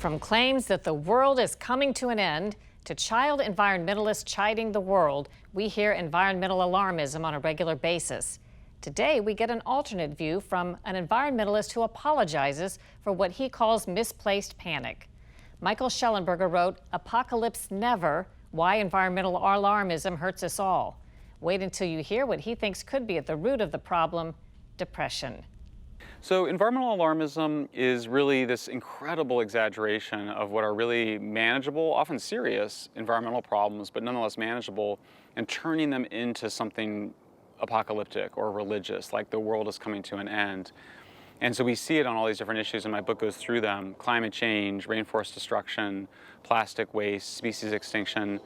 From claims that the world is coming to an end to child environmentalists chiding the world, we hear environmental alarmism on a regular basis. Today, we get an alternate view from an environmentalist who apologizes for what he calls misplaced panic. Michael Schellenberger wrote, "Apocalypse Never: Why Environmental Alarmism Hurts Us All." Wait until you hear what he thinks could be at the root of the problem: depression. So environmental alarmism is really this incredible exaggeration of what are really manageable, often serious environmental problems, but nonetheless manageable, and turning them into something apocalyptic or religious, like the world is coming to an end. And so we see it on all these different issues, and my book goes through them: climate change, rainforest destruction, plastic waste, species extinction.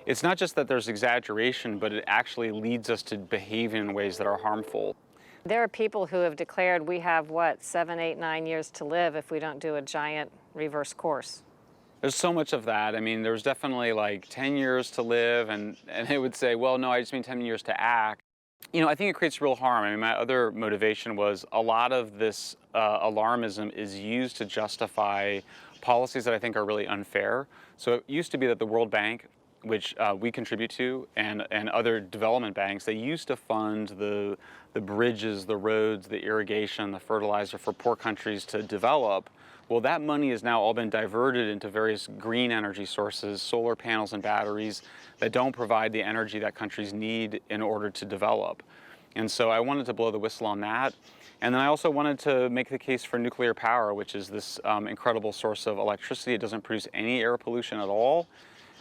It's not just that there's exaggeration, but it actually leads us to behave in ways that are harmful. There are people who have declared we have, 7, 8, 9 years to live if we don't do a giant reverse course. There's so much of that. I mean, there's definitely like 10 years to live, and it would say, well, no, I just mean 10 years to act. You know, I think it creates real harm. I mean, my other motivation was a lot of this alarmism is used to justify policies that I think are really unfair. So it used to be that the World Bank, which we contribute to, and other development banks, they used to fund the bridges, the roads, the irrigation, the fertilizer for poor countries to develop. Well, that money has now all been diverted into various green energy sources, solar panels and batteries that don't provide the energy that countries need in order to develop. And so I wanted to blow the whistle on that. And then I also wanted to make the case for nuclear power, which is this incredible source of electricity. It doesn't produce any air pollution at all.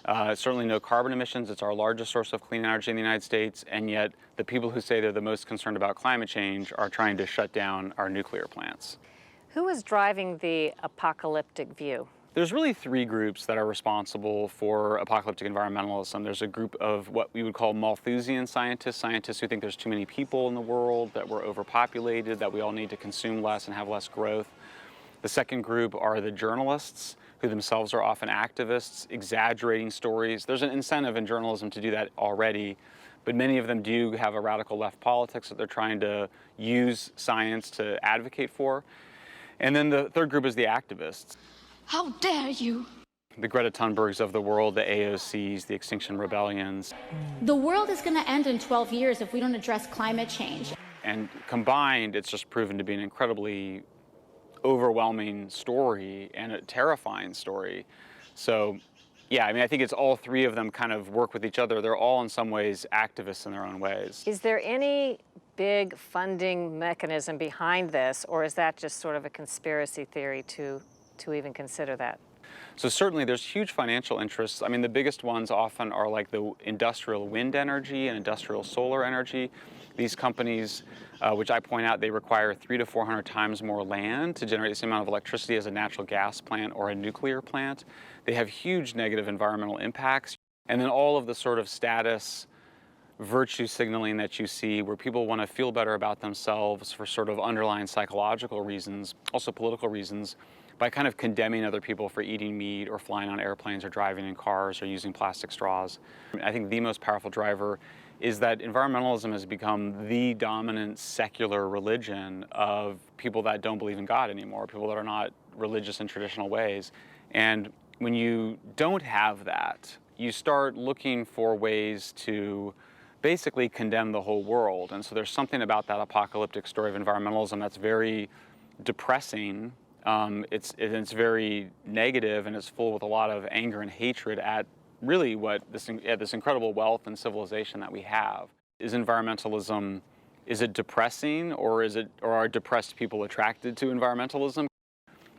Certainly no carbon emissions. It's our largest source of clean energy in the United States, and yet the people who say they're the most concerned about climate change are trying to shut down our nuclear plants. Who is driving the apocalyptic view? There's really three groups that are responsible for apocalyptic environmentalism. There's a group of what we would call Malthusian scientists, scientists who think there's too many people in the world, that we're overpopulated, that we all need to consume less and have less growth. The second group are the journalists, who themselves are often activists, exaggerating stories. There's an incentive in journalism to do that already, but many of them do have a radical left politics that they're trying to use science to advocate for. And then the third group is the activists. How dare you! The Greta Thunbergs of the world, the AOCs, the Extinction Rebellions. The world is going to end in 12 years if we don't address climate change. And combined, it's just proven to be an incredibly overwhelming story and a terrifying story. So yeah, I mean, I think it's all three of them kind of work with each other. They're all in some ways activists in their own ways. Is there any big funding mechanism behind this, or is that just sort of a conspiracy theory to even consider that? So certainly there's huge financial interests. I mean, the biggest ones often are like the industrial wind energy and industrial solar energy. These companies, which I point out, they require 300 to 400 times more land to generate the same amount of electricity as a natural gas plant or a nuclear plant. They have huge negative environmental impacts. And then all of the sort of status virtue signaling that you see, where people want to feel better about themselves for sort of underlying psychological reasons, also political reasons, by kind of condemning other people for eating meat or flying on airplanes or driving in cars or using plastic straws. I think the most powerful driver is that environmentalism has become the dominant secular religion of people that don't believe in God anymore, people that are not religious in traditional ways. And when you don't have that, you start looking for ways to basically condemn the whole world. And so there's something about that apocalyptic story of environmentalism that's very depressing. It's very negative, and it's full with a lot of anger and hatred at really what this incredible wealth and civilization that we have. Is environmentalism, is it depressing, or are depressed people attracted to environmentalism?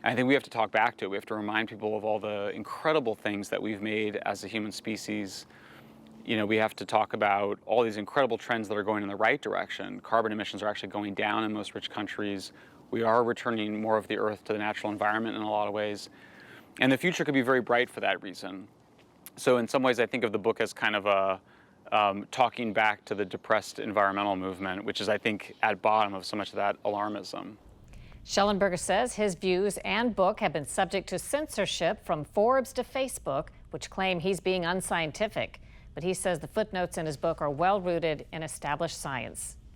I think we have to talk back to it. We have to remind people of all the incredible things that we've made as a human species. You know, we have to talk about all these incredible trends that are going in the right direction. Carbon emissions are actually going down in most rich countries. We are returning more of the earth to the natural environment in a lot of ways. And the future could be very bright for that reason. So in some ways, I think of the book as kind of a talking back to the depressed environmental movement, which is, I think, at bottom of so much of that alarmism. Schellenberger says his views and book have been subject to censorship from Forbes to Facebook, which claim he's being unscientific. But he says the footnotes in his book are well rooted in established science.